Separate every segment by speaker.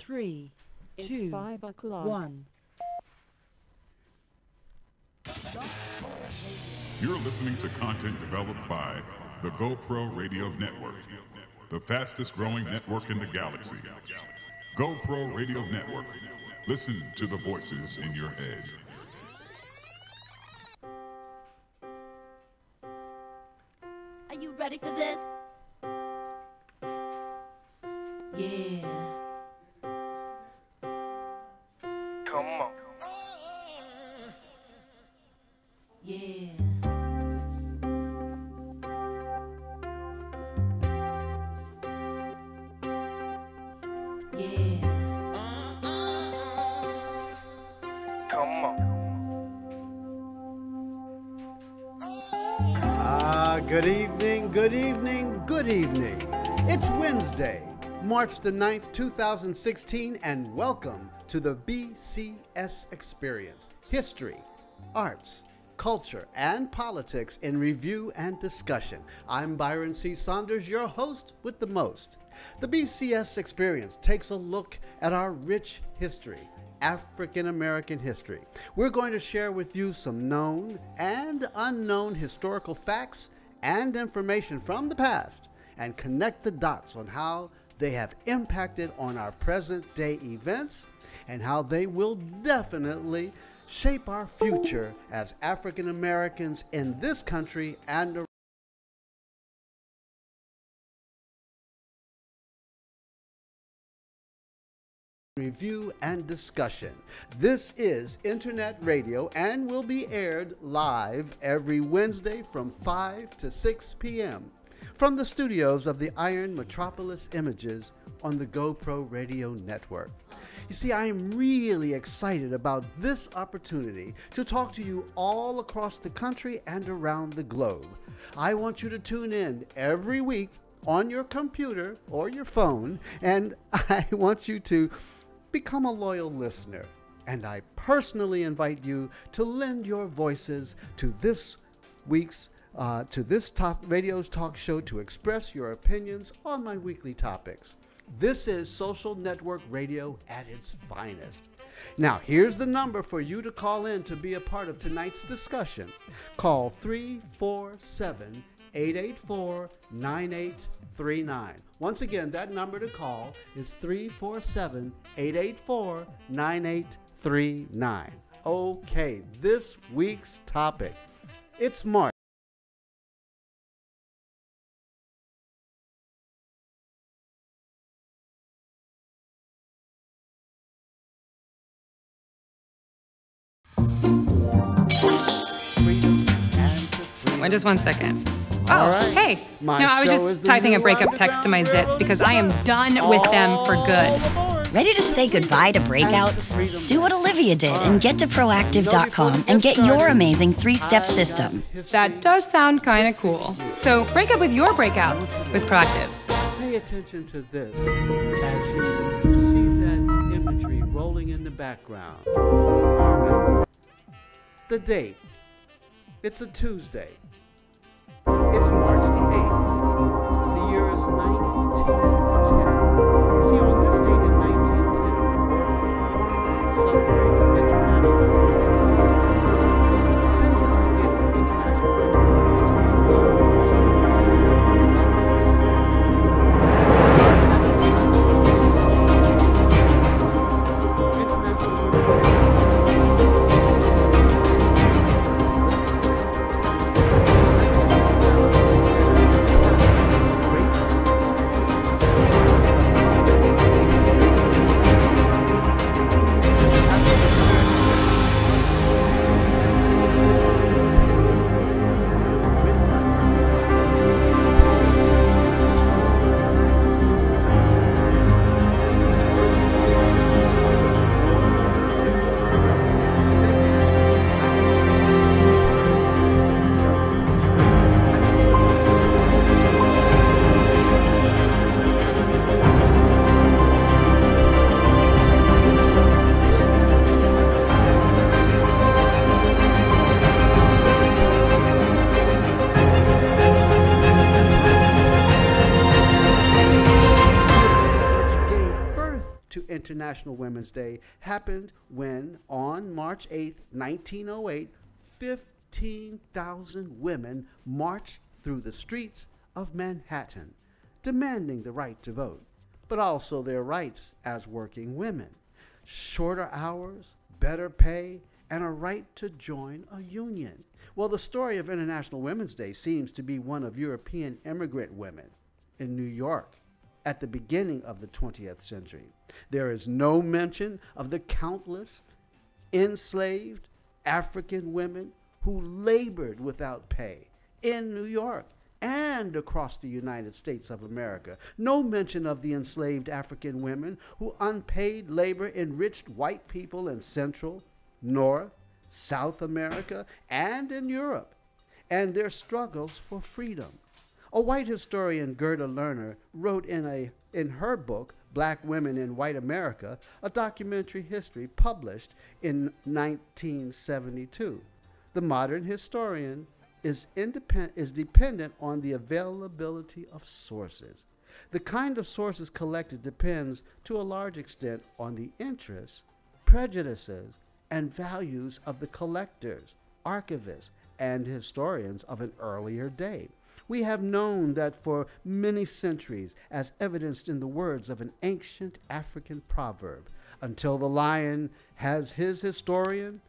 Speaker 1: 3,
Speaker 2: It's
Speaker 1: 2,
Speaker 2: 5 o'clock.
Speaker 1: 1.
Speaker 3: You're listening to content developed by the GoPro Radio Network, the fastest growing network in the galaxy. GoPro Radio Network. Listen to the voices in your head.
Speaker 4: Are you ready for this? Yeah.
Speaker 5: Come on.
Speaker 4: Yeah. Yeah.
Speaker 5: Come on.
Speaker 6: Good evening, good evening, good evening. It's Wednesday, March the 9th, 2016, and welcome to the BCS Experience. History, arts, culture, and politics in review and discussion. I'm Byron C. Saunders, your host with the most. The BCS Experience takes a look at our rich history, African American history. We're going to share with you some known and unknown historical facts and information from the past and connect the dots on how they have impacted on our present day events and how they will definitely shape our future as African Americans in this country and around. Review and discussion. This is internet radio and will be aired live every Wednesday from 5 to 6 p.m. from the studios of the Iron Metropolis Images on the GoPro Radio Network. You see, I am really excited about this opportunity to talk to you all across the country and around the globe. I want you to tune in every week on your computer or your phone, and I want you to become a loyal listener. And I personally invite you to lend your voices to this week's radio's talk show to express your opinions on my weekly topics. This is social network radio at its finest. Now, here's the number for you to call in to be a part of tonight's discussion. Call 347-884-9839. Once again, that number to call is 347-884-9839. Okay, this week's topic. It's March.
Speaker 7: Just 1 second.
Speaker 6: All right.
Speaker 7: Hey.
Speaker 6: My
Speaker 7: No, I was
Speaker 6: show
Speaker 7: just
Speaker 6: is the
Speaker 7: typing a
Speaker 6: new
Speaker 7: breakup text to my
Speaker 6: Underground
Speaker 7: zits because I am done with them for good.
Speaker 8: Ready to say goodbye to breakouts? Do what Olivia did and get to proactive.com and get your amazing 3-step system.
Speaker 7: That does sound kind of cool. So break up with your breakouts with Proactive.
Speaker 6: Pay attention to this as you see that imagery rolling in the background. All right. The date. It's a Tuesday. It's March the 8th. The year is 1910. See, on this date in 1910, the world formally celebrates International Women's Day. Since its beginning, International Women's Day has been a global celebration of mothers. Started at a time of many social changes. International Women's Day International Women's Day happened when, on March 8, 1908, 15,000 women marched through the streets of Manhattan, demanding the right to vote, but also their rights as working women, shorter hours, better pay, and a right to join a union. Well, the story of International Women's Day seems to be one of European immigrant women in New York at the beginning of the 20th century. There is no mention of the countless enslaved African women who labored without pay in New York and across the United States of America. No mention of the enslaved African women who unpaid labor enriched white people in Central, North, South America, and in Europe, and their struggles for freedom. A white historian, Gerda Lerner, wrote in her book, Black Women in White America, a documentary history published in 1972. The modern historian is dependent on the availability of sources. The kind of sources collected depends to a large extent on the interests, prejudices, and values of the collectors, archivists, and historians of an earlier day. We have known that for many centuries, as evidenced in the words of an ancient African proverb, until the lion has his historian,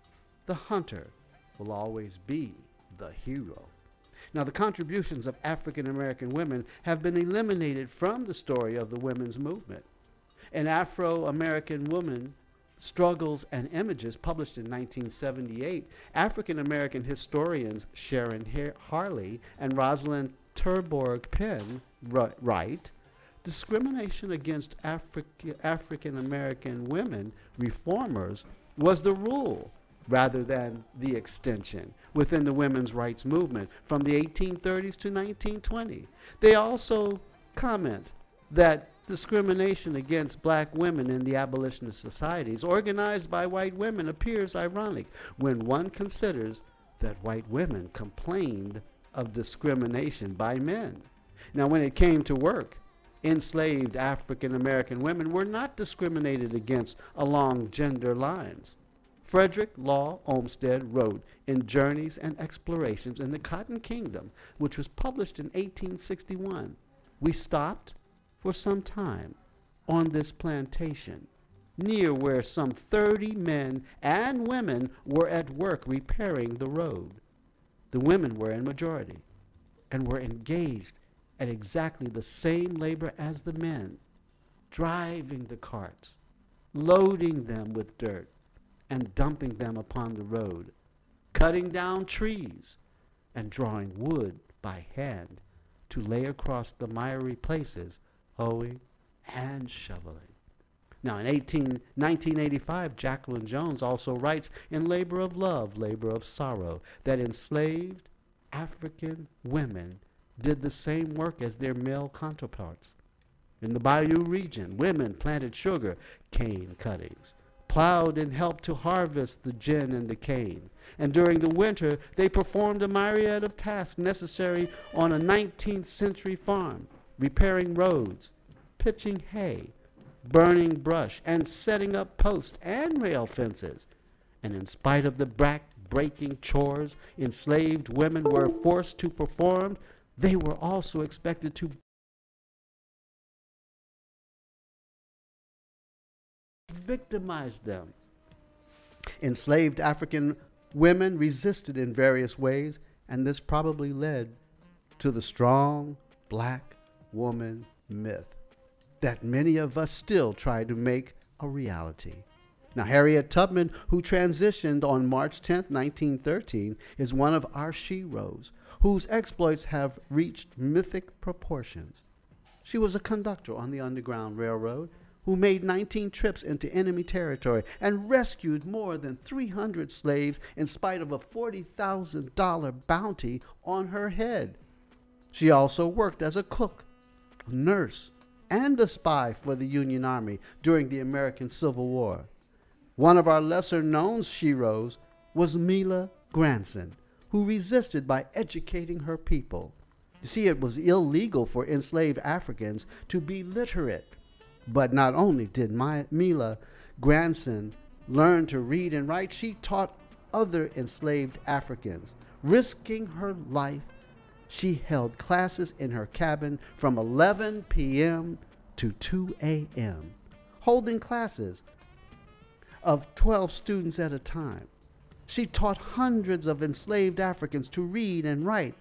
Speaker 6: the hunter will always be the hero. Now, the contributions of African American women have been eliminated from the story of the women's movement. An Afro-American Woman, Struggles and Images, published in 1978, African American historians Sharon Harley and Rosalind Terborg Penn write, discrimination against African American women reformers was the rule rather than the extension within the women's rights movement from the 1830s to 1920. They also comment that discrimination against black women in the abolitionist societies organized by white women appears ironic when one considers that white women complained of discrimination by men. Now, when it came to work, enslaved African American women were not discriminated against along gender lines. Frederick Law Olmsted wrote in Journeys and Explorations in the Cotton Kingdom, which was published in 1861, "We stopped for some time on this plantation, near where some 30 men and women were at work repairing the road. The women were in majority and were engaged at exactly the same labor as the men, driving the carts, loading them with dirt, and dumping them upon the road, cutting down trees, and drawing wood by hand to lay across the miry places, hoeing and shoveling." Now, in 1985, Jacqueline Jones also writes in Labor of Love, Labor of Sorrow, that enslaved African women did the same work as their male counterparts. In the Bayou region, women planted sugar cane cuttings, plowed and helped to harvest the gin and the cane, and during the winter they performed a myriad of tasks necessary on a 19th century farm, repairing roads, pitching hay, burning brush, and setting up posts and rail fences. And in spite of the back-breaking chores enslaved women were forced to perform, they were also expected to victimize them. Enslaved African women resisted in various ways, and this probably led to the strong black woman myth that many of us still try to make a reality. Now, Harriet Tubman, who transitioned on March 10, 1913, is one of our sheroes whose exploits have reached mythic proportions. She was a conductor on the Underground Railroad who made 19 trips into enemy territory and rescued more than 300 slaves in spite of a $40,000 bounty on her head. She also worked as a cook, a nurse, and a spy for the Union Army during the American Civil War. One of our lesser-known sheroes was Mila Granson, who resisted by educating her people. You see, it was illegal for enslaved Africans to be literate, But not only did Mila Granson learn to read and write, she taught other enslaved Africans. Risking her life, she held classes in her cabin from 11 p.m. to 2 a.m., holding classes of 12 students at a time. She taught hundreds of enslaved Africans to read and write.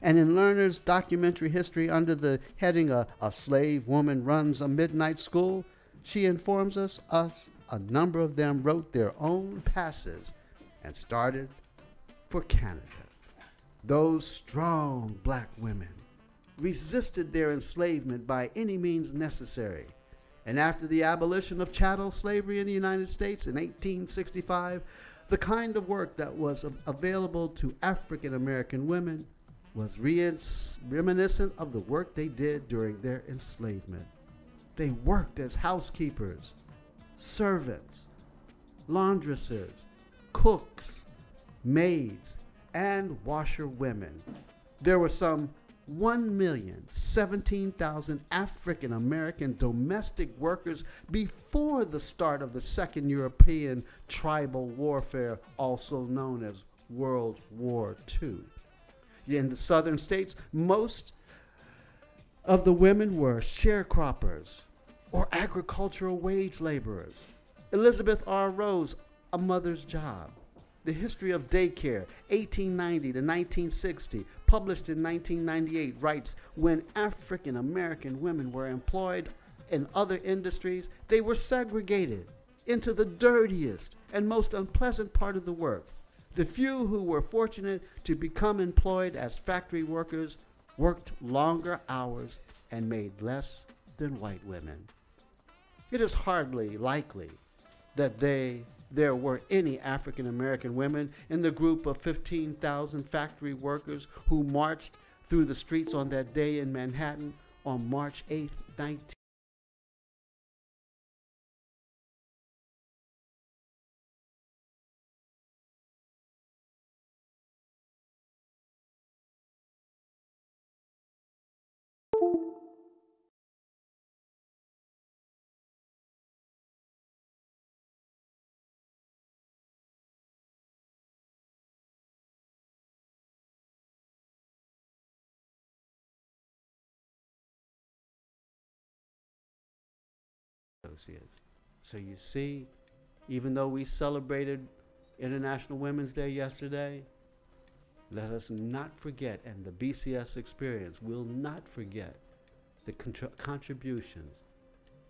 Speaker 6: And in Lerner's documentary history under the heading A Slave Woman Runs a Midnight School, she informs us a number of them wrote their own passes and started for Canada. Those strong black women resisted their enslavement by any means necessary. And after the abolition of chattel slavery in the United States in 1865, the kind of work that was available to African American women was reminiscent of the work they did during their enslavement. They worked as housekeepers, servants, laundresses, cooks, maids, and washerwomen. There were some 1,017,000 African American domestic workers before the start of the Second European Tribal Warfare, also known as World War II. In the southern states, most of the women were sharecroppers or agricultural wage laborers. Elizabeth R. Rose, A Mother's Job. The History of Daycare, 1890 to 1960, published in 1998, writes, when African American women were employed in other industries, they were segregated into the dirtiest and most unpleasant part of the work. The few who were fortunate to become employed as factory workers worked longer hours and made less than white women. It is hardly likely that there were any African American women in the group of 15,000 factory workers who marched through the streets on that day in Manhattan on March 8, 19. Associates. So you see, even though we celebrated International Women's Day yesterday, let us not forget, and the BCS Experience will not forget, the contributions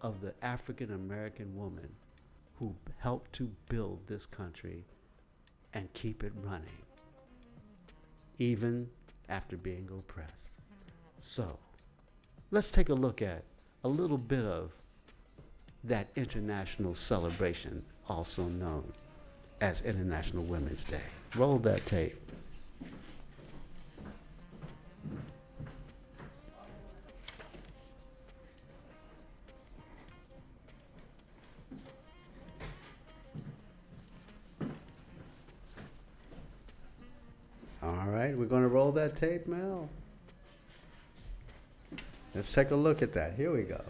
Speaker 6: of the African American woman who helped to build this country and keep it running, even after being oppressed. So let's take a look at a little bit of that international celebration, also known as International Women's Day. Roll that tape. All right, we're going to roll that tape, Mel. Let's take a look at that. Here we go.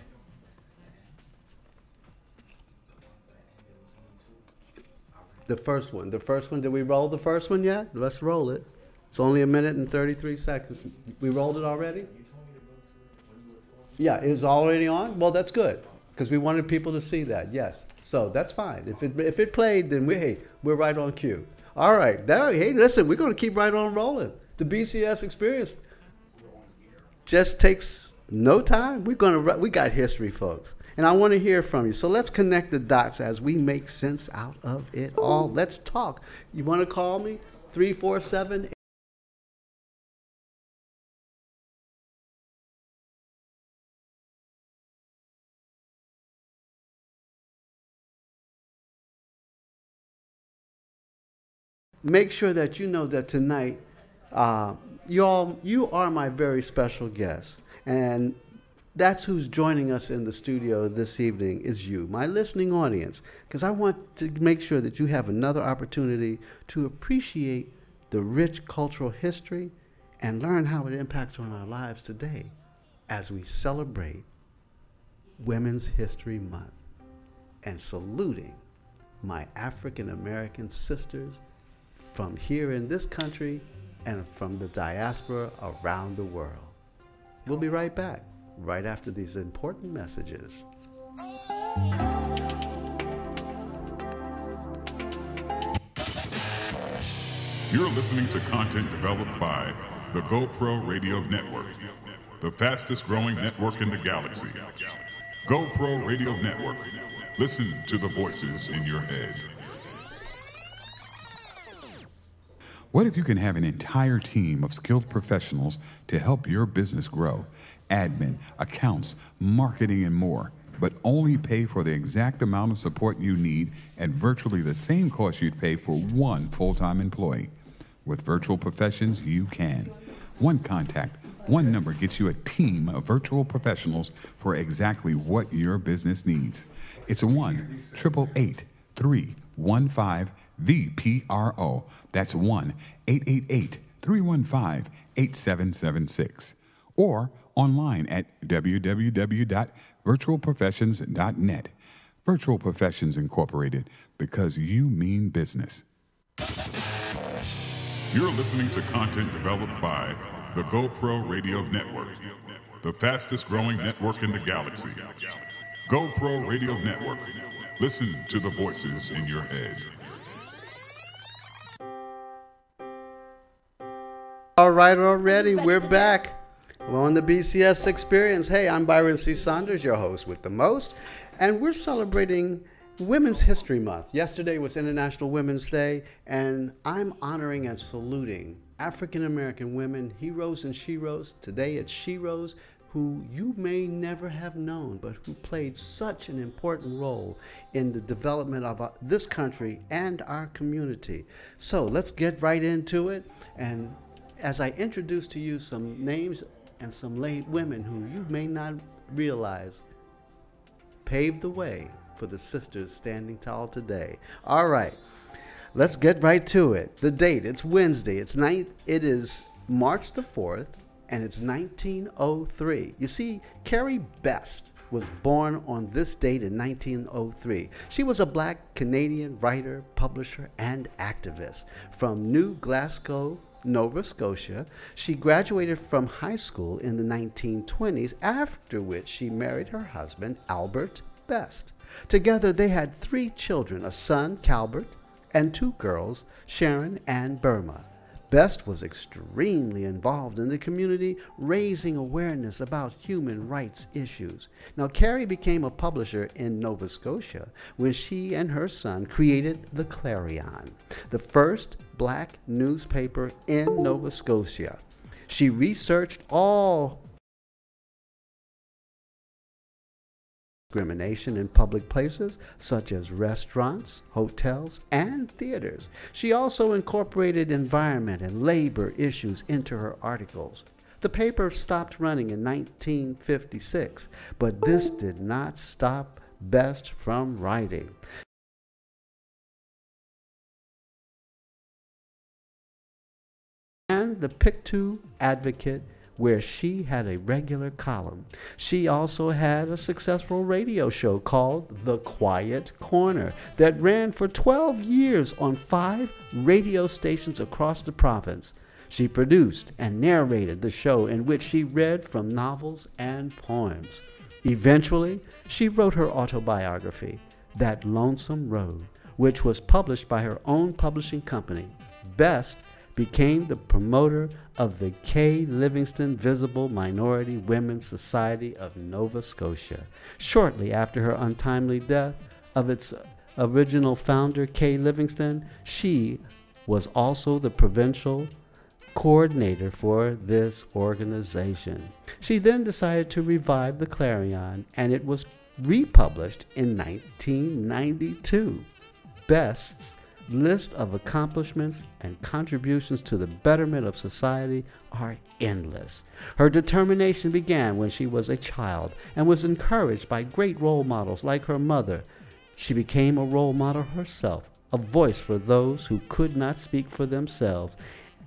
Speaker 6: The first one, did we roll the first one yet? Let's roll it. It's only 1 minute and 33 seconds. We rolled it already? Yeah, it was already on? Well, that's good, because we wanted people to see that, yes. So that's fine. If it played, then we're right on cue. All right, hey, listen, we're going to keep right on rolling. The BCS Experience just takes no time. We got history, folks. And I want to hear from you. So let's connect the dots as we make sense out of it all. Let's talk. You want to call me? 347. Make sure that you know that tonight, you are my very special guest. And that's who's joining us in the studio this evening is you, my listening audience, because I want to make sure that you have another opportunity to appreciate the rich cultural history and learn how it impacts on our lives today as we celebrate Women's History Month and saluting my African American sisters from here in this country and from the diaspora around the world. We'll be right back, right after these important messages.
Speaker 3: You're listening to content developed by the GoPro Radio Network, the fastest growing network in the galaxy. GoPro Radio Network. Listen to the voices in your head.
Speaker 1: What if you can have an entire team of skilled professionals to help your business grow? Admin, accounts, marketing, and more, but only pay for the exact amount of support you need at virtually the same cost you'd pay for one full-time employee. With Virtual Professions, you can. One contact, one number gets you a team of virtual professionals for exactly what your business needs. It's 1-888-315-VPRO. That's 1-888-315-8776. Or online at www.virtualprofessions.net. Virtual Professions Incorporated, because you mean business.
Speaker 3: You're listening to content developed by the GoPro Radio Network, the fastest growing network in the galaxy. GoPro Radio Network. Listen to the voices in your head.
Speaker 6: All right, already, we're back. We're on the BCS Experience. Hey, I'm Byron C. Saunders, your host with the most, and we're celebrating Women's History Month. Yesterday was International Women's Day, and I'm honoring and saluting African American women, heroes and sheroes. Today it's sheroes who you may never have known, but who played such an important role in the development of this country and our community. So let's get right into it. And as I introduce to you some names and some late women who you may not realize paved the way for the sisters standing tall today. All right, let's get right to it. The date, it's Wednesday. It is March the 4th, and it's 1903. You see, Carrie Best was born on this date in 1903. She was a black Canadian writer, publisher, and activist from New Glasgow, Nova Scotia. She graduated from high school in the 1920s, after which she married her husband, Albert Best. Together they had 3 children, a son, Calbert, and 2 girls, Sharon and Burma. Best was extremely involved in the community, raising awareness about human rights issues. Now, Carrie became a publisher in Nova Scotia when she and her son created the Clarion, the first black newspaper in Nova Scotia. She researched all discrimination in public places such as restaurants, hotels, and theaters. She also incorporated environment and labor issues into her articles. The paper stopped running in 1956, but this did not stop Best from writing. And the Pictou Advocate, where she had a regular column. She also had a successful radio show called The Quiet Corner that ran for 12 years on 5 radio stations across the province. She produced and narrated the show, in which she read from novels and poems. Eventually, she wrote her autobiography, That Lonesome Road, which was published by her own publishing company. Best became the promoter of the K. Livingston Visible Minority Women's Society of Nova Scotia. Shortly after her untimely death of its original founder, K. Livingston, she was also the provincial coordinator for this organization. She then decided to revive the Clarion, and it was republished in 1992. Best's list of accomplishments and contributions to the betterment of society are endless. Her determination began when she was a child and was encouraged by great role models like her mother. She became a role model herself, a voice for those who could not speak for themselves.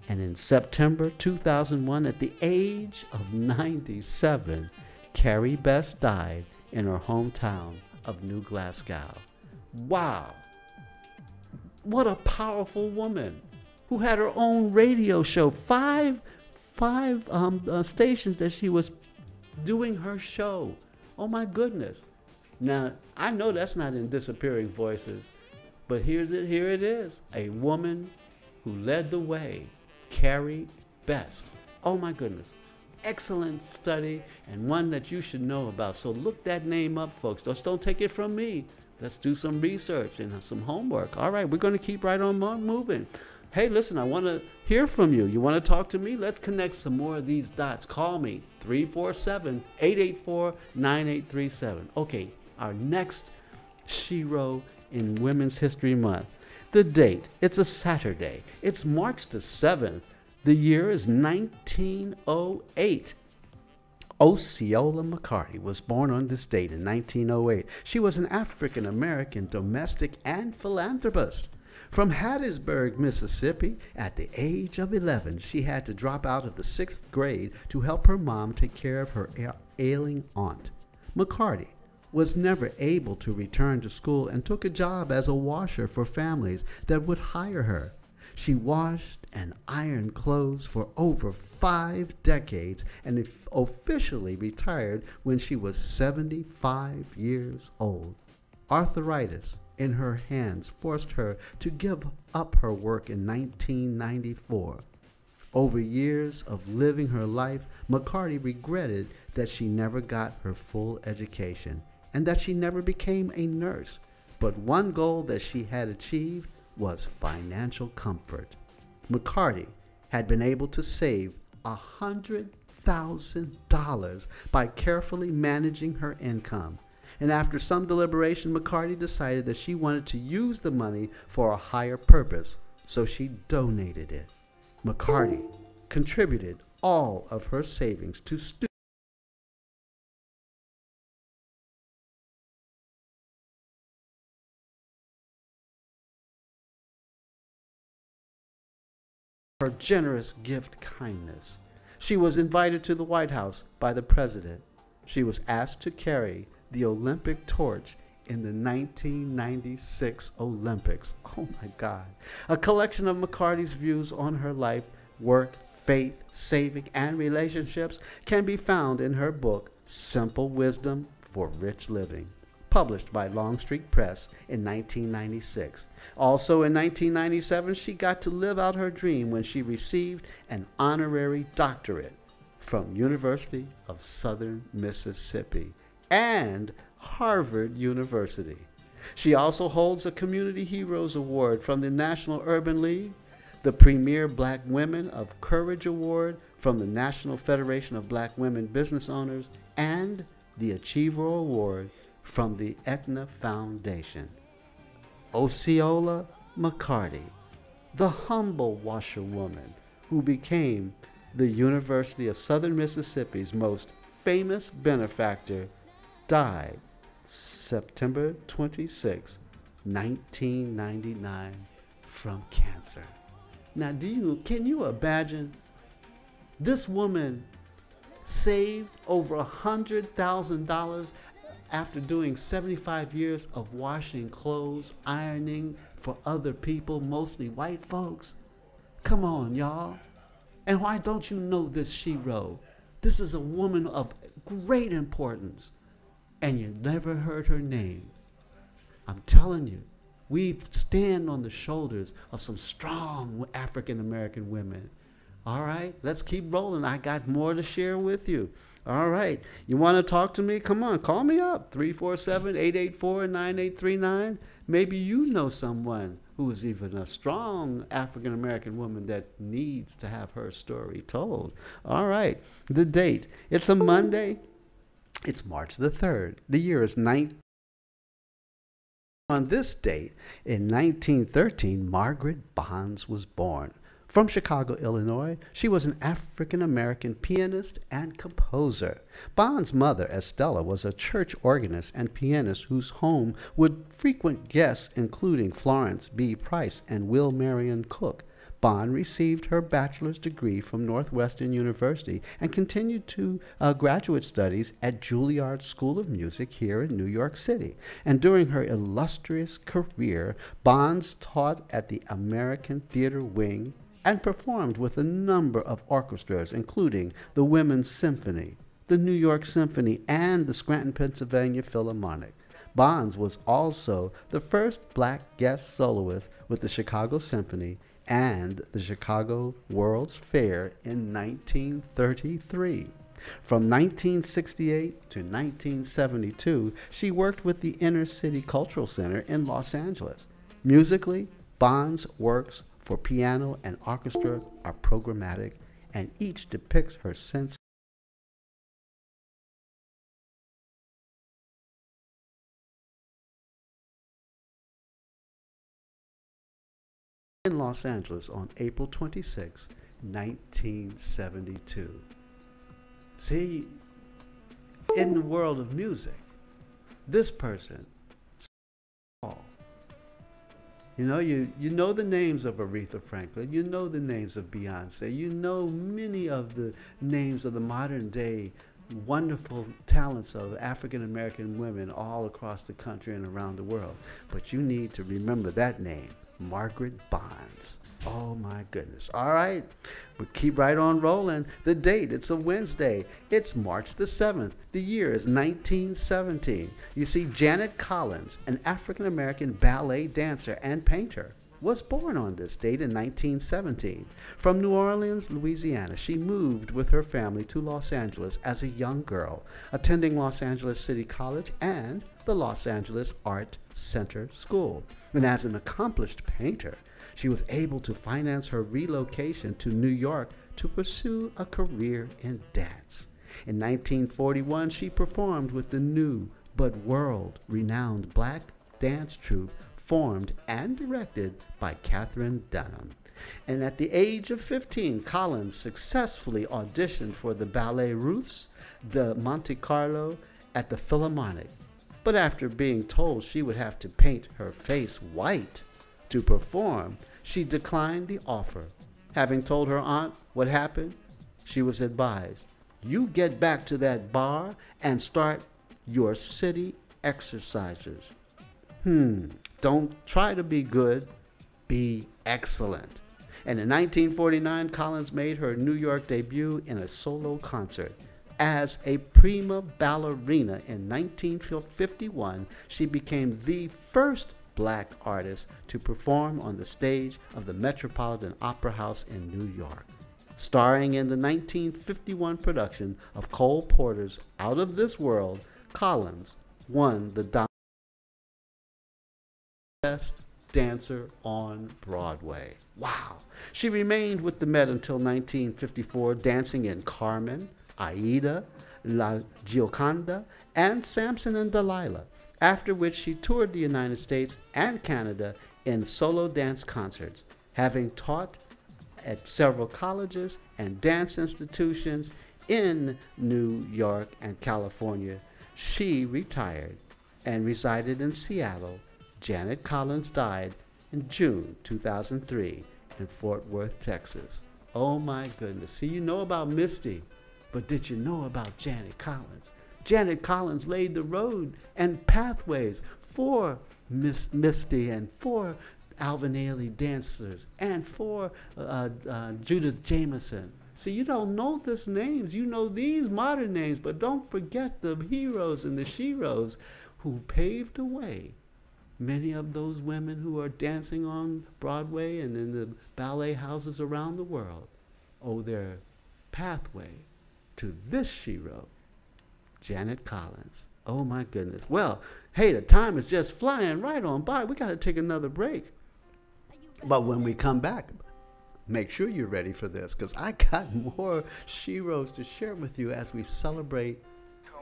Speaker 6: And in September 2001, at the age of 97, Carrie Best died in her hometown of New Glasgow. Wow. What a powerful woman who had her own radio show, five stations that she was doing her show. Oh my goodness. Now, I know that's not in Disappearing Voices, but here it is. A woman who led the way, Carrie Best. Oh my goodness. Excellent study and one that you should know about. So look that name up, folks. Just don't take it from me. Let's do some research and some homework. All right, we're going to keep right on moving. Hey, listen, I want to hear from you. You want to talk to me? Let's connect some more of these dots. Call me, 347-884-9837. Okay, our next Shiro in Women's History Month. The date, it's a Saturday. It's March the 7th. The year is 1908. Osceola McCarty was born on this date in 1908. She was an African-American domestic and philanthropist. From Hattiesburg, Mississippi, at the age of 11, she had to drop out of the 6th grade to help her mom take care of her ailing aunt. McCarty was never able to return to school and took a job as a washer for families that would hire her. She washed and ironed clothes for over 5 decades and officially retired when she was 75 years old. Arthritis in her hands forced her to give up her work in 1994. Over years of living her life, McCarty regretted that she never got her full education and that she never became a nurse. But one goal that she had achieved was financial comfort. McCarty had been able to save $100,000 by carefully managing her income. And after some deliberation, McCarty decided that she wanted to use the money for a higher purpose, so she donated it. McCarty contributed all of her savings to students. Her generous gift kindness. She was invited to the White House by the president. She was asked to carry the Olympic torch in the 1996 Olympics. Oh my God. A collection of McCarty's views on her life, work, faith, saving, and relationships can be found in her book, Simple Wisdom for Rich Living, published by Longstreet Press in 1996. Also in 1997, she got to live out her dream when she received an honorary doctorate from University of Southern Mississippi and Harvard University. She also holds a Community Heroes Award from the National Urban League, the Premier Black Women of Courage Award from the National Federation of Black Women Business Owners, and the Achiever Award from the Aetna Foundation. Osceola McCarty, the humble washerwoman who became the University of Southern Mississippi's most famous benefactor, died September 26, 1999 from cancer. Now, can you imagine? This woman saved over $100,000 after doing 75 years of washing clothes, ironing for other people, mostly white folks. Come on, y'all. And why don't you know this Shiro? This is a woman of great importance, and you never heard her name. I'm telling you, we stand on the shoulders of some strong African American women. All right, let's keep rolling. I got more to share with you. All right, you want to talk to me? Come on, call me up, 347-884-9839. Maybe you know someone who is even a strong African American woman that needs to have her story told. All right, the date, it's a Monday. It's March the 3rd. The year is 19. On this date, in 1913, Margaret Bonds was born. From Chicago, Illinois, she was an African-American pianist and composer. Bonds' mother, Estella, was a church organist and pianist whose home would frequent guests including Florence B. Price and Will Marion Cook. Bond received her bachelor's degree from Northwestern University and continued to graduate studies at Juilliard School of Music here in New York City. And during her illustrious career, Bonds taught at the American Theater Wing and performed with a number of orchestras, including the Women's Symphony, the New York Symphony, and the Scranton, Pennsylvania Philharmonic. Bonds was also the first black guest soloist with the Chicago Symphony and the Chicago World's Fair in 1933. From 1968 to 1972, she worked with the Inner City Cultural Center in Los Angeles. Musically, Bonds' works for piano and orchestra are programmatic, and each depicts her sense in Los Angeles on April 26, 1972. See, in the world of music, this person, you know the names of Aretha Franklin, you know the names of Beyonce, you know many of the names of the modern day wonderful talents of African American women all across the country and around the world. But you need to remember that name, Margaret Bonds. Oh my goodness. All right, we keep right on rolling. The date, it's a Wednesday. It's March the 7th. The year is 1917. You see, Janet Collins, an African-American ballet dancer and painter, was born on this date in 1917. From New Orleans, Louisiana, she moved with her family to Los Angeles as a young girl, attending Los Angeles City College and the Los Angeles Art Center School. And as an accomplished painter, she was able to finance her relocation to New York to pursue a career in dance. In 1941, she performed with the new but world-renowned black dance troupe formed and directed by Katherine Dunham. And at the age of 15, Collins successfully auditioned for the Ballet Russe de Monte Carlo at the Philharmonic. But after being told she would have to paint her face white to perform, she declined the offer. Having told her aunt what happened, she was advised, "You get back to that bar and start your city exercises. Don't try to be good, be excellent." And in 1949, Collins made her New York debut in a solo concert. As a prima ballerina in 1951, she became the first black artist to perform on the stage of the Metropolitan Opera House in New York. Starring in the 1951 production of Cole Porter's Out of This World, Collins won the Best Dancer on Broadway. Wow. She remained with the Met until 1954, dancing in Carmen, Aida, La Gioconda, and Samson and Delilah, after which she toured the United States and Canada in solo dance concerts. Having taught at several colleges and dance institutions in New York and California, she retired and resided in Seattle. Janet Collins died in June 2003 in Fort Worth, Texas. Oh my goodness. See, you know about Misty, but did you know about Janet Collins? Janet Collins laid the road and pathways for Misty and for Alvin Ailey dancers and for Judith Jameson. See, you don't know these names. You know these modern names, but don't forget the heroes and the sheroes who paved the way. Many of those women who are dancing on Broadway and in the ballet houses around the world owe their pathway to this shero, Janet Collins. Oh my goodness. Well, hey, the time is just flying right on by. We got to take another break. But when we come back, make sure you're ready for this, because I got more sheroes to share with you as we celebrate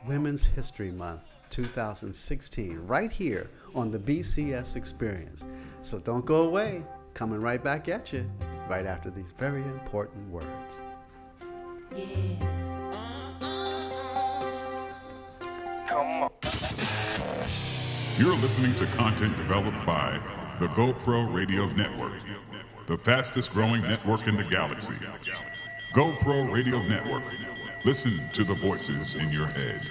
Speaker 6: Women's History Month 2016 right here on the BCS Experience. So don't go away. Coming right back at you right after these very important words.
Speaker 5: Come on.
Speaker 3: You're listening to content developed by the GoPro Radio Network. the fastest growing network in the galaxy. GoPro Radio Network. Listen to the voices in your head.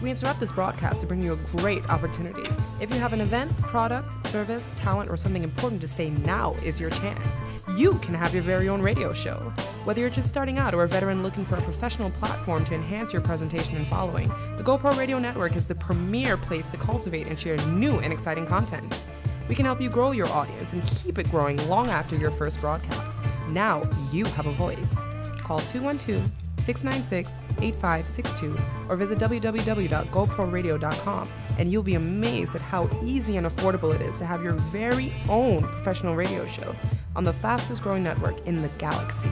Speaker 2: We interrupt this broadcast to bring you a great opportunity. If you have an event, product, service, talent, or something important to say, now is your chance. You can have your very own radio show. Whether you're just starting out or a veteran looking for a professional platform to enhance your presentation and following, the GoPro Radio Network is the premier place to cultivate and share new and exciting content. We can help you grow your audience and keep it growing long after your first broadcast. Now you have a voice. Call 212-696-8562 or visit www.goproradio.com and you'll be amazed at how easy and affordable it is to have your very own professional radio show on the fastest growing network in the galaxy.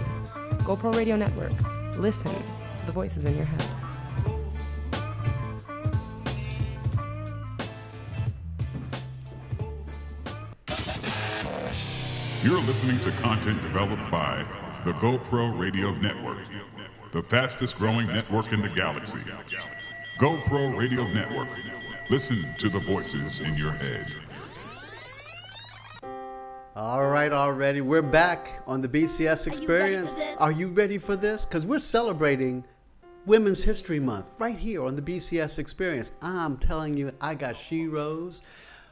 Speaker 2: GoPro Radio Network. Listen to the voices in your head.
Speaker 3: You're listening to content developed by the GoPro Radio Network, the fastest growing network in the galaxy. GoPro Radio Network. Listen to the voices in your head.
Speaker 6: All right, already. We're back on the BCS Experience. Are you ready for this? Because we're celebrating Women's History Month right here on the BCS Experience. I'm telling you, I got sheroes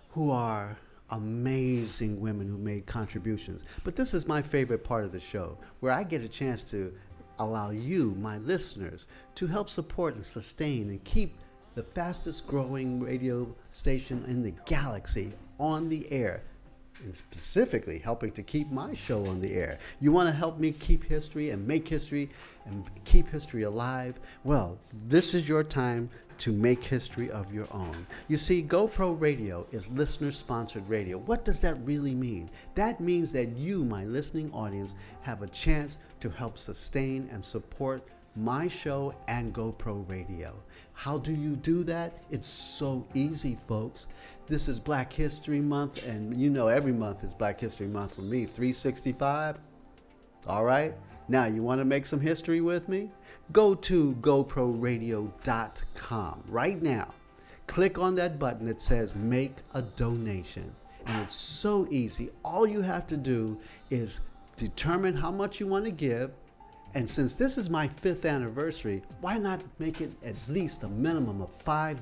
Speaker 6: who are amazing women who made contributions. But this is my favorite part of the show, where I get a chance to allow you, my listeners, to help support and sustain and keep the fastest growing radio station in the galaxy on the air, and specifically helping to keep my show on the air. You want to help me keep history and make history and keep history alive? Well, this is your time to make history of your own. You see, GoPro Radio is listener-sponsored radio. What does that really mean? That means that you, my listening audience, have a chance to help sustain and support my show and GoPro Radio. How do you do that? It's so easy, folks. This is Black History Month, and you know every month is Black History Month for me, 365. All right? Now, you want to make some history with me? Go to GoProRadio.com right now. Click on that button that says Make a Donation. And it's so easy. All you have to do is determine how much you want to give. And since this is my 5th anniversary, why not make it at least a minimum of $5?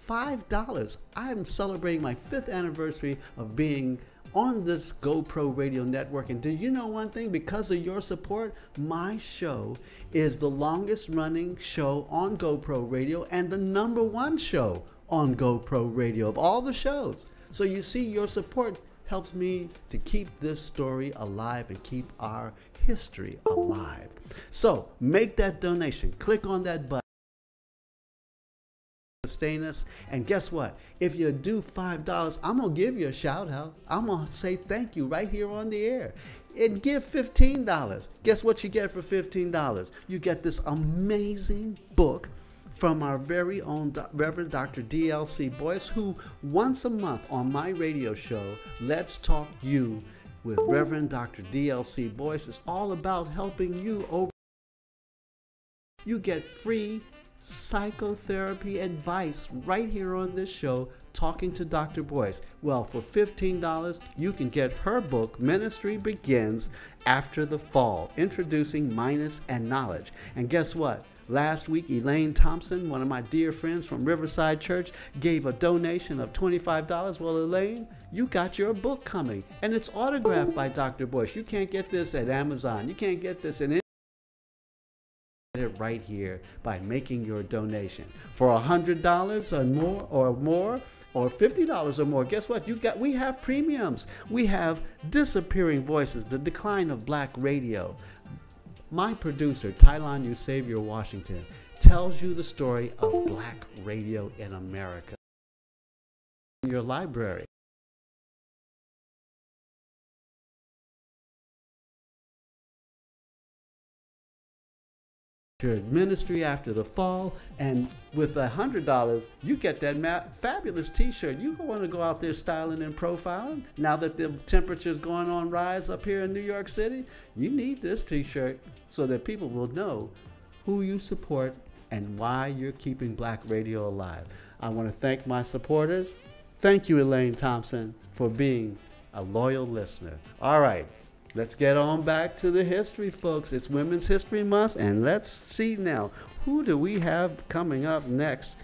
Speaker 6: $5. I'm celebrating my 5th anniversary of being on this GoPro Radio Network. And do you know one thing? Because of your support, my show is the longest running show on GoPro Radio and the #1 show on GoPro Radio of all the shows. So you see, your support helps me to keep this story alive and keep our history alive. So make that donation. Click on that button. Sustain us. And guess what? If you do $5, I'm going to give you a shout out. I'm going to say thank you right here on the air. And give $15. Guess what you get for $15? You get this amazing book from our very own Reverend Dr. DLC Boyce, who once a month on my radio show, Let's Talk You with Reverend Dr. DLC Boyce, is all about helping you over. You get free psychotherapy advice right here on this show, talking to Dr. Boyce. Well, for $15, you can get her book, Ministry Begins After the Fall, Introducing Minus and Knowledge. And guess what? Last week, Elaine Thompson, one of my dear friends from Riverside Church, gave a donation of $25. Well, Elaine, you got your book coming, and it's autographed by Dr. Boyce. You can't get this at Amazon. You can't get this in it right here by making your donation. For $100 or more, or $50 or more, guess what? We have premiums. We have Disappearing Voices, The Decline of Black Radio. My producer, Tylon Eusebier Washington, tells you the story of black radio in America. In your library. Your ministry after the fall, and with $100 you get that fabulous t-shirt. You want to go out there styling and profiling now that the temperature's going on rise up here in New York City. You need this t-shirt so that people will know who you support and why you're keeping black radio alive. I want to thank my supporters. Thank you, Elaine Thompson, for being a loyal listener. All right, let's get on back to the history, folks. It's Women's History Month, and let's see now, who do we have coming up next?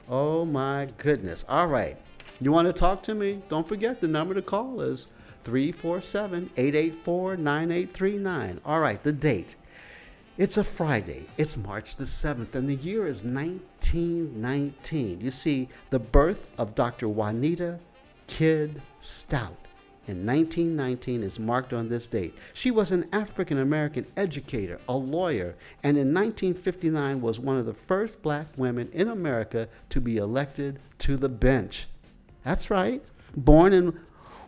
Speaker 6: Oh, my goodness. All right, you want to talk to me? Don't forget, the number to call is 347-884-9839. All right, the date. It's a Friday. It's March the 7th, and the year is 1919. You see, the birth of Dr. Juanita Kidd Stout in 1919 is marked on this date. She was an African-American educator, a lawyer, and in 1959 was one of the first black women in America to be elected to the bench. That's right. Born in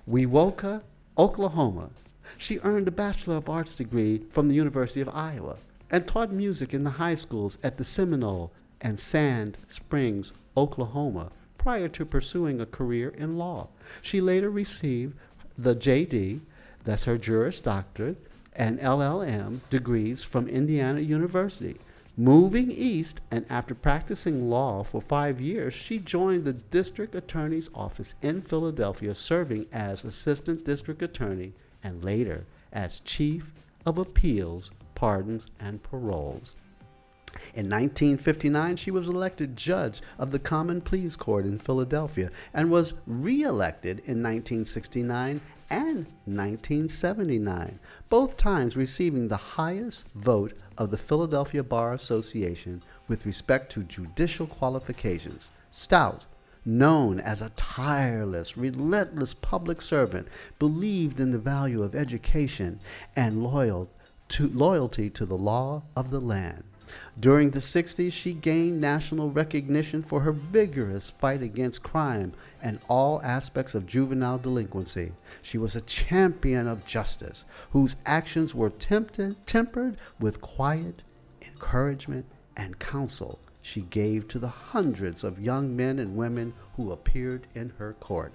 Speaker 6: Wewoka, Oklahoma, she earned a Bachelor of Arts degree from the University of Iowa and taught music in the high schools at the Seminole and Sand Springs, Oklahoma, prior to pursuing a career in law. She later received the JD, that's her Juris Doctorate, and LLM degrees from Indiana University. Moving east, and after practicing law for 5 years, she joined the district attorney's office in Philadelphia, serving as assistant district attorney and later as chief of appeals, pardons, and paroles. In 1959, she was elected judge of the Common Pleas Court in Philadelphia and was re-elected in 1969 and 1979, both times receiving the highest vote of the Philadelphia Bar Association with respect to judicial qualifications. Stout, known as a tireless, relentless public servant, believed in the value of education and loyalty to the law of the land. During the 60s, she gained national recognition for her vigorous fight against crime and all aspects of juvenile delinquency. She was a champion of justice, whose actions were tempered with quiet encouragement and counsel she gave to the hundreds of young men and women who appeared in her court.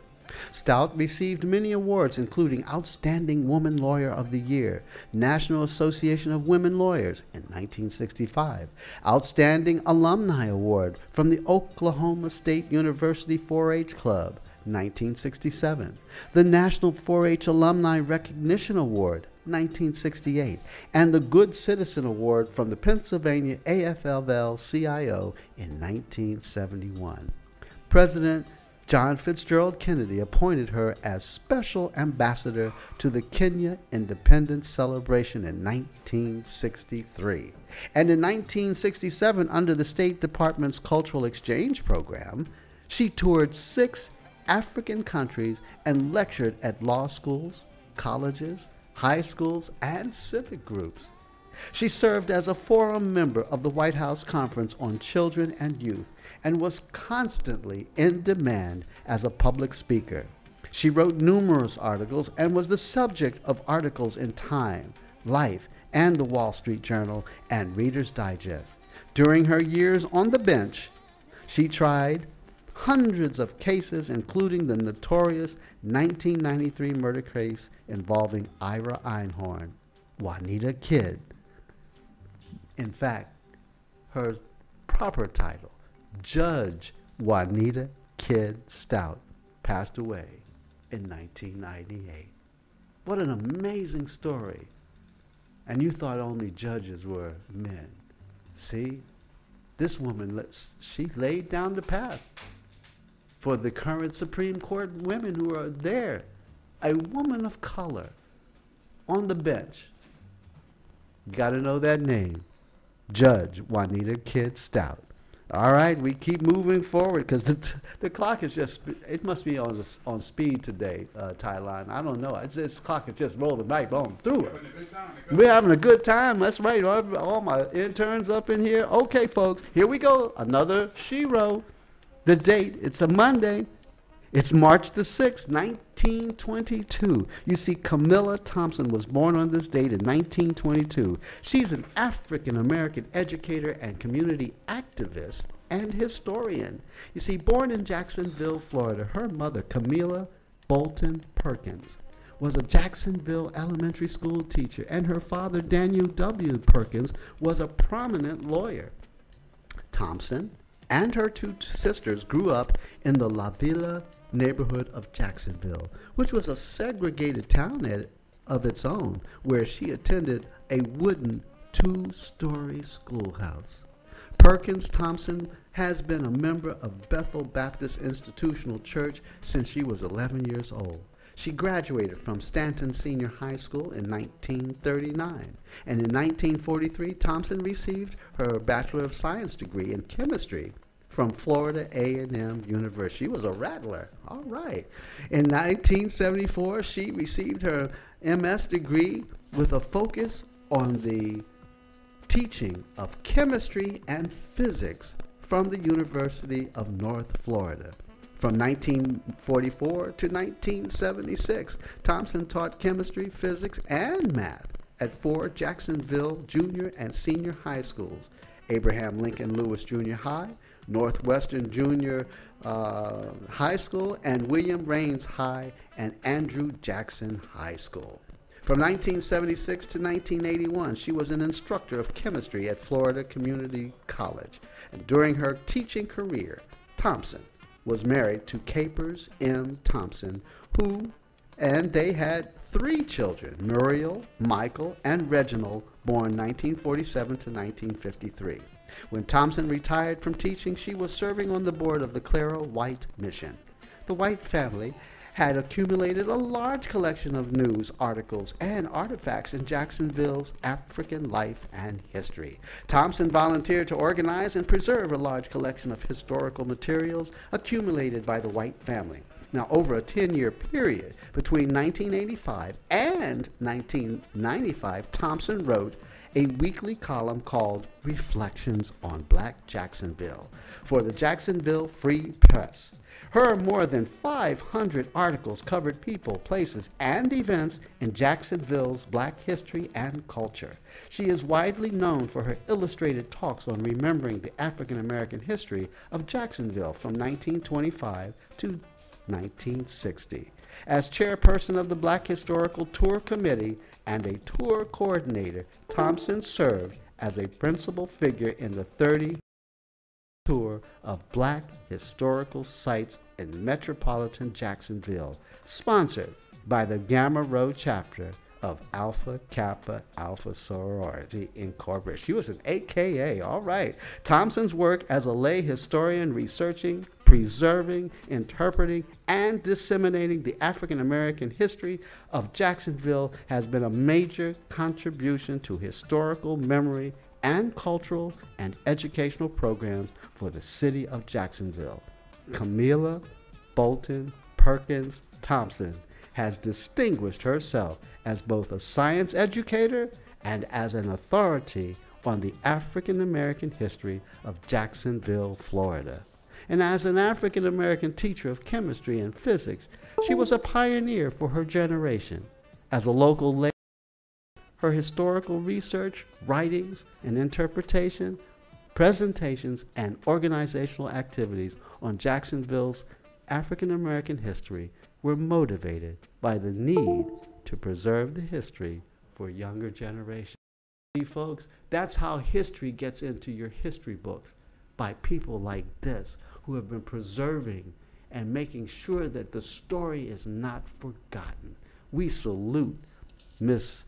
Speaker 6: Stout received many awards, including Outstanding Woman Lawyer of the Year, National Association of Women Lawyers in 1965, Outstanding Alumni Award from the Oklahoma State University 4-H Club, 1967, the National 4-H Alumni Recognition Award, 1968, and the Good Citizen Award from the Pennsylvania AFL-CIO in 1971. President John Fitzgerald Kennedy appointed her as Special Ambassador to the Kenya Independence Celebration in 1963. And in 1967, under the State Department's Cultural Exchange Program, she toured 6 African countries and lectured at law schools, colleges, high schools, and civic groups. She served as a forum member of the White House Conference on Children and Youth and was constantly in demand as a public speaker. She wrote numerous articles and was the subject of articles in Time, Life, and the Wall Street Journal and Reader's Digest. During her years on the bench, she tried hundreds of cases, including the notorious 1993 murder case involving Ira Einhorn, Juanita Kidd. In fact, her proper title, Judge Juanita Kidd Stout, passed away in 1998. What an amazing story. And you thought only judges were men. See, this woman, she laid down the path for the current Supreme Court women who are there. A woman of color on the bench. You got to know that name, Judge Juanita Kidd Stout. All right, we keep moving forward because the clock is just, it must be on speed today, Tyline. I don't know. This clock is just rolling right on through us. We're having a good time. That's right. All my interns up in here. Okay, folks, here we go. Another Shiro. The date, it's a Monday. It's March the 6th, 1922. You see, Camilla Thompson was born on this date in 1922. She's an African-American educator and community activist and historian. You see, born in Jacksonville, Florida, her mother, Camilla Bolton Perkins, was a Jacksonville elementary school teacher, and her father, Daniel W. Perkins, was a prominent lawyer. Thompson and her two sisters grew up in the La Villa neighborhood of Jacksonville, which was a segregated town of its own, where she attended a wooden two-story schoolhouse. Perkins Thompson has been a member of Bethel Baptist Institutional Church since she was 11 years old. She graduated from Stanton Senior High School in 1939, and in 1943, Thompson received her Bachelor of Science degree in chemistry from Florida A&M University. She was a rattler. All right. In 1974, she received her MS degree with a focus on the teaching of chemistry and physics from the University of North Florida. From 1944 to 1976, Thompson taught chemistry, physics, and math at 4 Jacksonville junior and senior high schools: Abraham Lincoln Lewis Junior High, Northwestern Junior High School, and William Raines High and Andrew Jackson High School. From 1976 to 1981, she was an instructor of chemistry at Florida Community College. And during her teaching career, Thompson was married to Capers M. Thompson, and they had 3 children: Muriel, Michael, and Reginald, born 1947 to 1953. When Thompson retired from teaching, she was serving on the board of the Clara White Mission. The White family had accumulated a large collection of news articles and artifacts in Jacksonville's African life and history. Thompson volunteered to organize and preserve a large collection of historical materials accumulated by the White family. Now, over a 10-year period between 1985 and 1995, Thompson wrote a weekly column called Reflections on Black Jacksonville for the Jacksonville Free Press. Her more than 500 articles covered people, places, and events in Jacksonville's black history and culture. She is widely known for her illustrated talks on remembering the African American history of Jacksonville from 1925 to 1960. As chairperson of the Black Historical Tour Committee and a tour coordinator, Thompson served as a principal figure in the 30 tour of Black historical sites in metropolitan Jacksonville, sponsored by the Gamma Rho chapter of Alpha Kappa Alpha Sorority Incorporated. She was an AKA, all right. Thompson's work as a lay historian researching, preserving, interpreting, and disseminating the African American history of Jacksonville has been a major contribution to historical memory and cultural and educational programs for the city of Jacksonville. Camilla Bolton Perkins Thompson has distinguished herself as both a science educator and as an authority on the African American history of Jacksonville, Florida. And as an African American teacher of chemistry and physics, she was a pioneer for her generation. As a local lady, her historical research, writings, and interpretation, presentations, and organizational activities on Jacksonville's African American history were motivated by the need to preserve the history for younger generations. See, folks, that's how history gets into your history books, by people like this who have been preserving and making sure that the story is not forgotten. We salute this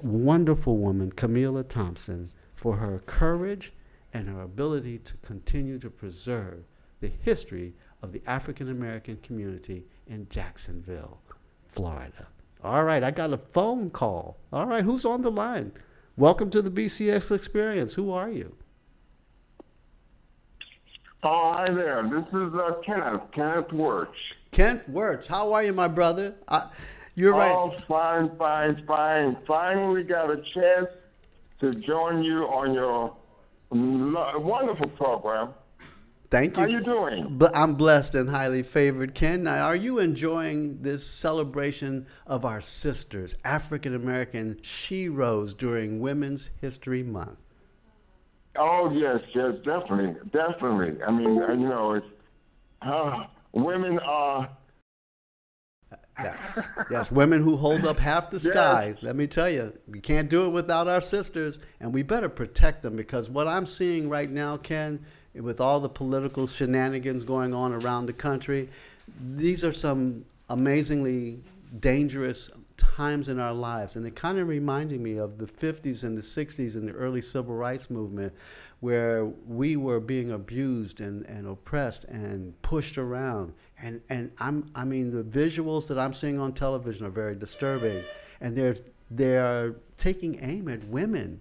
Speaker 6: wonderful woman, Camilla Thompson, for her courage and her ability to continue to preserve the history of the African American community in Jacksonville, Florida. All right, I got a phone call. All right, who's on the line? Welcome to the BCS Experience. Who are you?
Speaker 9: Oh, hi there. This is Kenneth Wirtz.
Speaker 6: Kent Wirtz. How are you, my brother? You're right.
Speaker 9: Oh, fine. Finally got a chance to join you on your wonderful program.
Speaker 6: Thank you.
Speaker 9: How you doing?
Speaker 6: I'm blessed and highly favored, Ken. Now, are you enjoying this celebration of our sisters, African American sheroes, during Women's History Month?
Speaker 9: Oh, yes, definitely. I mean, it's women are
Speaker 6: Yes. Yes, women who hold up half the sky. Yes. Let me tell you, we can't do it without our sisters, and we better protect them, because what I'm seeing right now, Ken, with all the political shenanigans going on around the country, these are some amazingly dangerous times in our lives. And it kind of reminded me of the 50s and the 60s and the early civil rights movement, where we were being abused and oppressed and pushed around. And I mean, the visuals that I'm seeing on television are very disturbing. And they're taking aim at women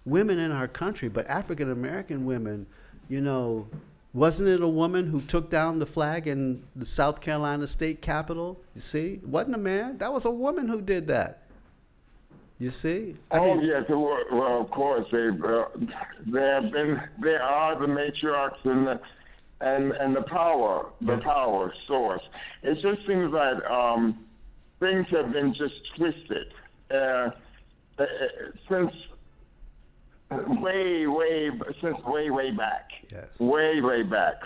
Speaker 6: in our country, but African American women, you know, wasn't it a woman who took down the flag in the South Carolina state capitol? You see, it wasn't a man. That was a woman who did that. You see?
Speaker 9: Yes. Well, of course, they are the matriarchs and the power source. It just seems like things have been just twisted since way back.
Speaker 6: Yes.
Speaker 9: Way back.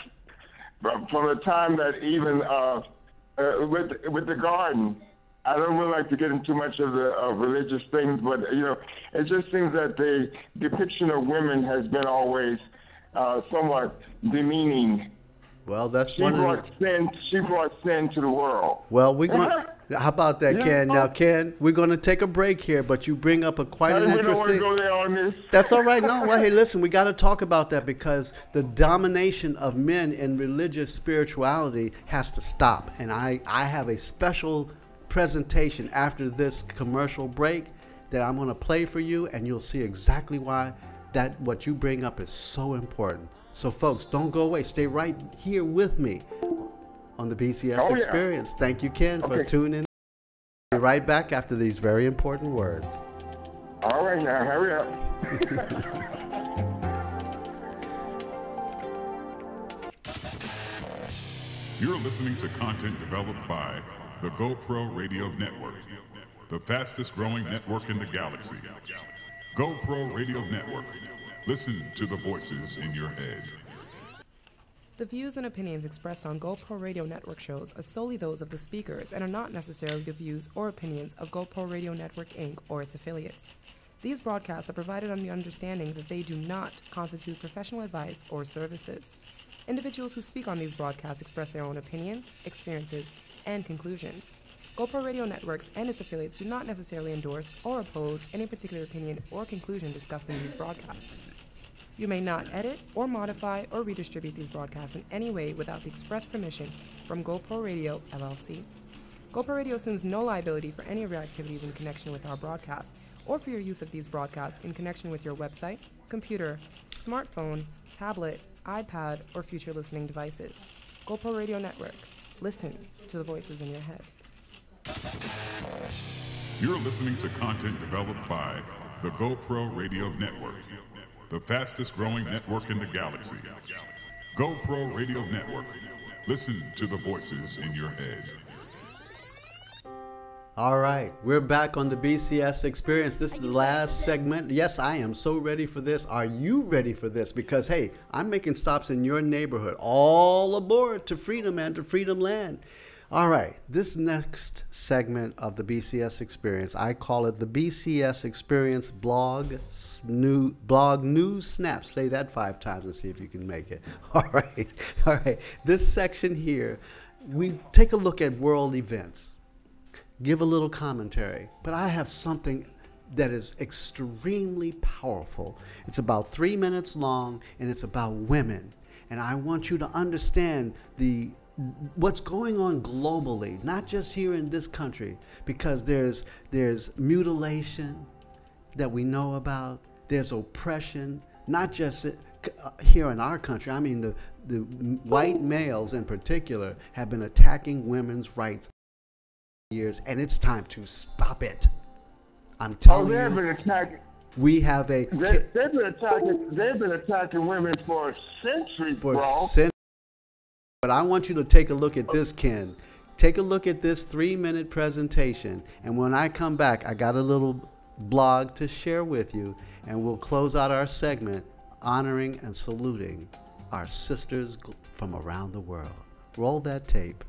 Speaker 9: But from the time that even with the garden, I don't really like to get into much of the religious things, but you know, it just seems that the depiction of women has been always somewhat demeaning.
Speaker 6: Well, that's
Speaker 9: she brought sin to the world.
Speaker 6: Well, how about that, Ken? Now, Ken, we're going to take a break here, but you bring up quite an interesting.
Speaker 9: I don't want to go there on this.
Speaker 6: That's all right. No, well, hey, listen, we got to talk about that, because the domination of men in religious spirituality has to stop. And I have a special presentation after this commercial break that I'm going to play for you, and you'll see exactly why what you bring up is so important. So, folks, don't go away. Stay right here with me on the BCS Experience. Yeah. Thank you, Ken, for tuning in. We'll be right back after these very important words.
Speaker 9: All right, now, hurry up.
Speaker 3: You're listening to content developed by the GoPro Radio Network, the fastest growing network in the galaxy. GoPro Radio Network. Listen to the voices in your head.
Speaker 2: The views and opinions expressed on GoPro Radio Network shows are solely those of the speakers and are not necessarily the views or opinions of GoPro Radio Network, Inc. or its affiliates. These broadcasts are provided on the understanding that they do not constitute professional advice or services. Individuals who speak on these broadcasts express their own opinions, experiences, and conclusions. GoPro Radio Networks and its affiliates do not necessarily endorse or oppose any particular opinion or conclusion discussed in these broadcasts. You may not edit or modify or redistribute these broadcasts in any way without the express permission from GoPro Radio, LLC. GoPro Radio assumes no liability for any of your activities in connection with our broadcast or for your use of these broadcasts in connection with your website, computer, smartphone, tablet, iPad, or future listening devices. GoPro Radio Network. Listen to the voices in your head.
Speaker 3: You're listening to content developed by the GoPro Radio Network, the fastest growing network in the galaxy. GoPro Radio Network. Listen to the voices in your head.
Speaker 6: All right, we're back on the BCS Experience. This is the last segment. Yes, I am so ready for this. Are you ready for this? Because, hey, I'm making stops in your neighborhood. All aboard to freedom and to Freedom Land. All right, this next segment of the BCS Experience, I call it the BCS Experience Blog News Snaps. Say that 5 times and see if you can make it. All right. This section here, we take a look at world events, give a little commentary, but I have something that is extremely powerful. It's about 3 minutes long, and it's about women. And I want you to understand what's going on globally, not just here in this country, because there's mutilation that we know about, there's oppression, not just here in our country. I mean, the white males in particular have been attacking women's rights for years, and it's time to stop it. I'm telling you.
Speaker 9: They've been attacking.
Speaker 6: We have
Speaker 9: they've been attacking women for centuries, bro.
Speaker 6: But I want you to take a look at this, Ken. Take a look at this 3-minute presentation. And when I come back, I got a little blog to share with you. And we'll close out our segment honoring and saluting our sisters from around the world. Roll that tape.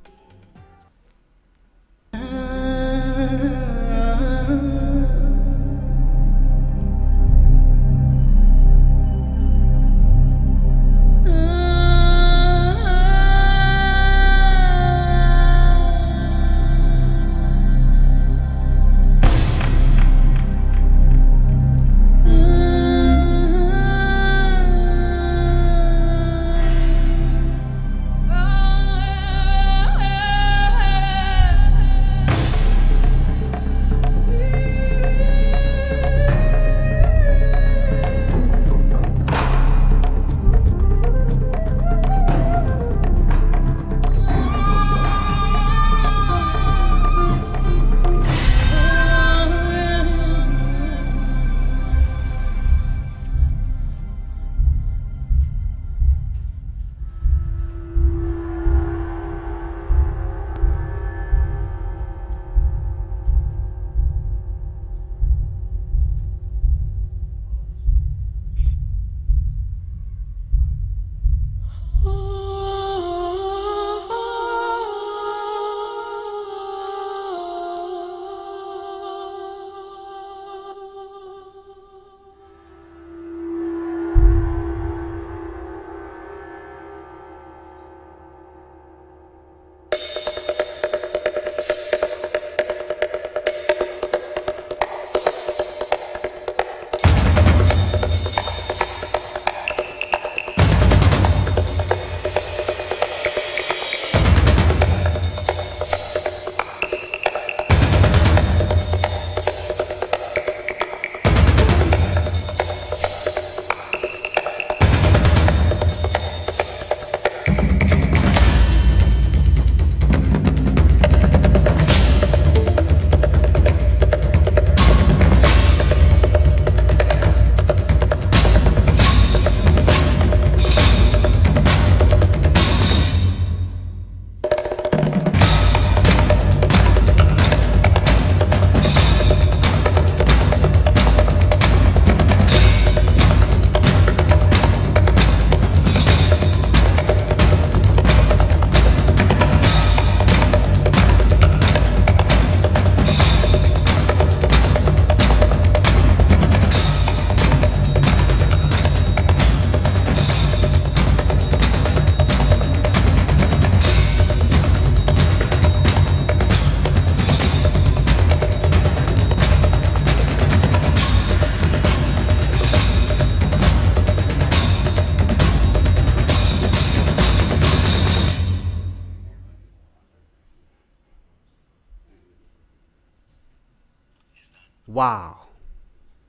Speaker 6: Wow,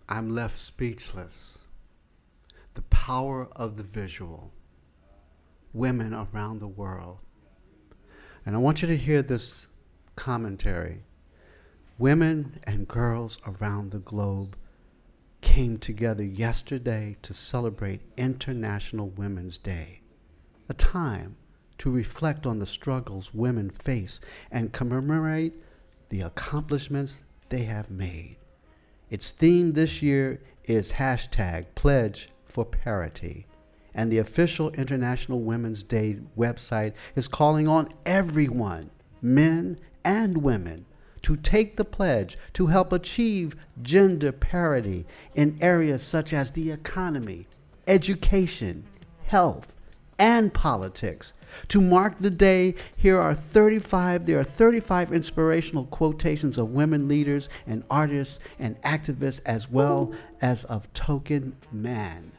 Speaker 6: I'm left speechless. The power of the visual. Women around the world. And I want you to hear this commentary. Women and girls around the globe came together yesterday to celebrate International Women's Day, a time to reflect on the struggles women face and commemorate the accomplishments they have made. Its theme this year is #PledgeForParity, and the official International Women's Day website is calling on everyone, men and women, to take the pledge to help achieve gender parity in areas such as the economy, education, health, and politics. To mark the day, there are 35 inspirational quotations of women leaders and artists and activists, as well as of token man.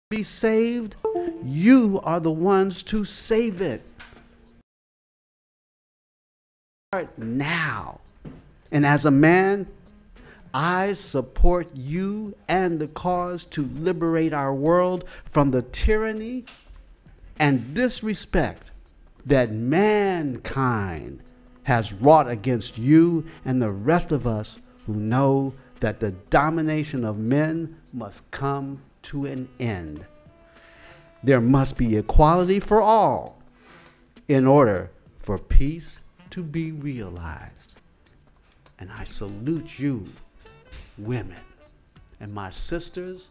Speaker 6: Be saved, you are the ones to save it. Start now. And as a man, I support you and the cause to liberate our world from the tyranny and disrespect that mankind has wrought against you and the rest of us who know that the domination of men must come to an end. There must be equality for all in order for peace to be realized. And I salute you, women, and my sisters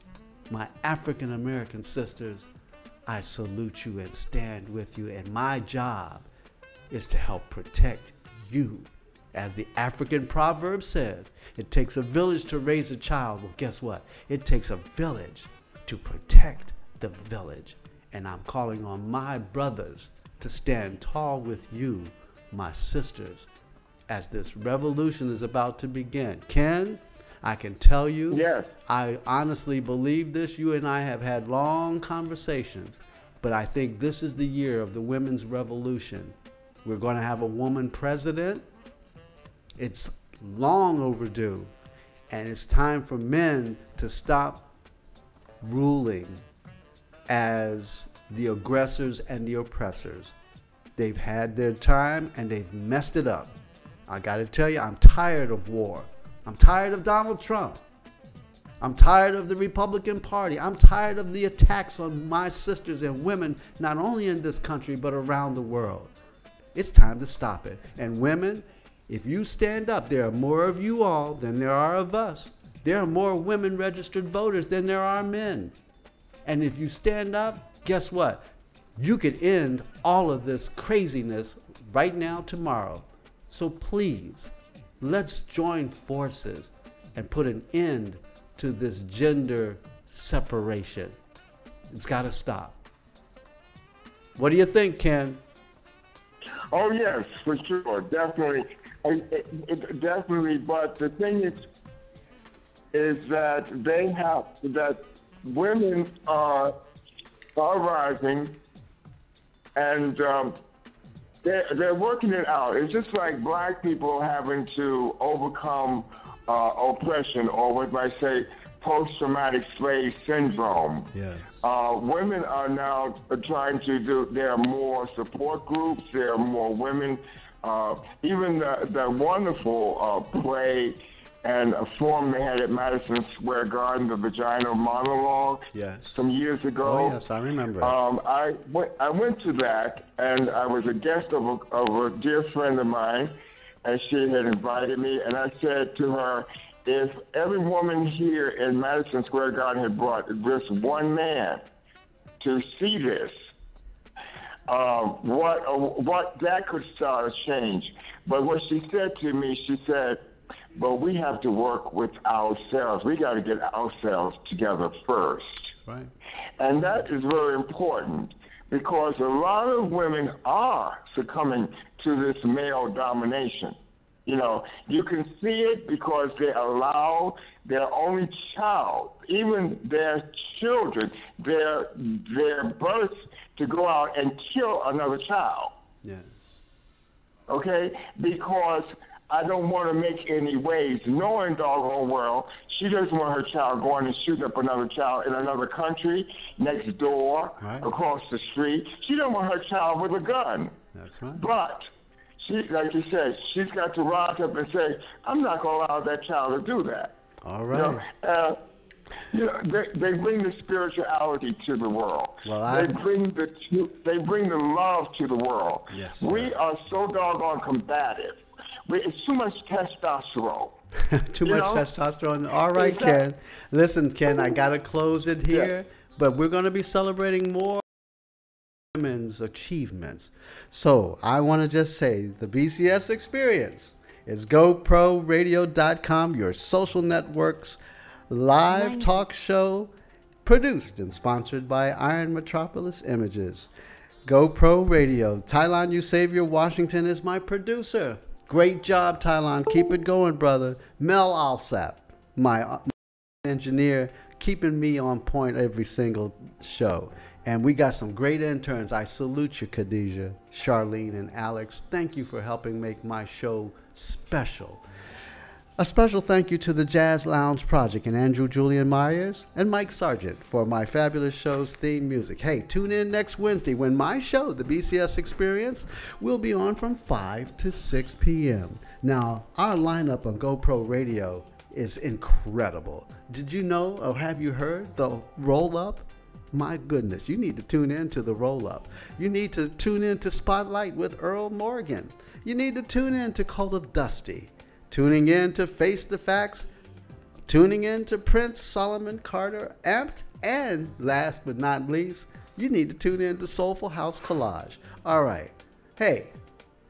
Speaker 6: My African American sisters, I salute you and stand with you. And my job is to help protect you. As the African proverb says, it takes a village to raise a child. Well, guess what? It takes a village to protect the village. And I'm calling on my brothers to stand tall with you, my sisters, as this revolution is about to begin. Ken, I can tell you,
Speaker 9: yes,
Speaker 6: I honestly believe this. You and I have had long conversations, but I think this is the year of the women's revolution. We're going to have a woman president. It's long overdue, and it's time for men to stop ruling as the aggressors and the oppressors. They've had their time, and they've messed it up. I got to tell you, I'm tired of war. I'm tired of Donald Trump. I'm tired of the Republican Party. I'm tired of the attacks on my sisters and women, not only in this country, but around the world. It's time to stop it. And women, if you stand up, there are more of you all than there are of us. There are more women registered voters than there are men. And if you stand up, guess what? You could end all of this craziness right now, tomorrow. So please, let's join forces and put an end to this gender separation. It's got to stop. What do you think, Ken?
Speaker 9: Oh, yes, for sure. Definitely. Definitely. But the thing is that that women are rising, and they're working it out. It's just like black people having to overcome oppression, or what I say, post-traumatic slave syndrome.
Speaker 6: Yeah.
Speaker 9: Women are now trying to do, there are more support groups, there are more women. Even the wonderful play and a form they had at Madison Square Garden, the Vagina Monologue,
Speaker 6: yes,
Speaker 9: some years ago.
Speaker 6: Oh, yes, I remember.
Speaker 9: I went to that, and I was a guest of a dear friend of mine, and she had invited me, and I said to her, if every woman here in Madison Square Garden had brought just one man to see this, what that could start a change. But what she said to me, she said, but we have to work with ourselves. We got to get ourselves together first.
Speaker 6: That's right.
Speaker 9: And that is very important, because a lot of women are succumbing to this male domination. You know, you can see it because they allow their only child, even their children, their births, to go out and kill another child.
Speaker 6: Yes.
Speaker 9: Okay? Because I don't want to make any waves, knowing doggone well, she doesn't want her child going and shooting up another child in another country, next door,
Speaker 6: right,
Speaker 9: across the street. She don't want her child with a gun.
Speaker 6: That's right.
Speaker 9: But she, like you said, she's got to rise up and say, I'm not going to allow that child to do that.
Speaker 6: All right.
Speaker 9: You know, they bring the spirituality to the world.
Speaker 6: Well,
Speaker 9: they bring the love to the world.
Speaker 6: Yes,
Speaker 9: we are so doggone combative. It's too much testosterone.
Speaker 6: Too much testosterone. All right, Ken. Listen, Ken, I got to close it here, but we're going to be celebrating more women's achievements. So I want to just say the BCS Experience is GoProRadio.com, your social networks live talk show, produced and sponsored by Iron Metropolis Images. GoPro Radio. Tylon U. Savior Washington is my producer. Great job, Tylon. Keep it going, brother. Mel Alsap, my engineer, keeping me on point every single show. And we got some great interns. I salute you, Khadijah, Charlene, and Alex. Thank you for helping make my show special. A special thank you to the Jazz Lounge Project and Andrew Julian Myers and Mike Sargent for my fabulous show's theme music. Hey, tune in next Wednesday when my show, the BCS Experience, will be on from 5 to 6 p.m. Now, our lineup on GoPro Radio is incredible. Did you know or have you heard the roll-up? My goodness, you need to tune in to the roll-up. You need to tune in to Spotlight with Earl Morgan. You need to tune in to Cult of Dusty. Tuning in to Face the Facts, tuning in to Prince Solomon Carter Amped, And last but not least, you need to tune in to Soulful House Collage. All right. Hey,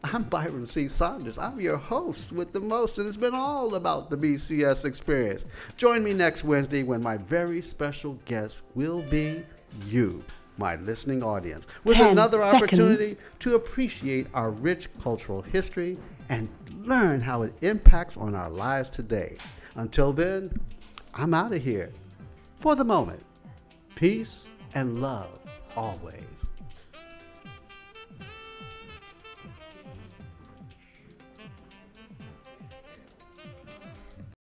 Speaker 6: I'm Byron C. Saunders. I'm your host with the most, and it's been all about the BCS Experience. Join me next Wednesday when my very special guest will be you, my listening audience, with another opportunity to appreciate our rich cultural history and learn how it impacts on our lives today. Until then, I'm out of here. For the moment, peace and love always.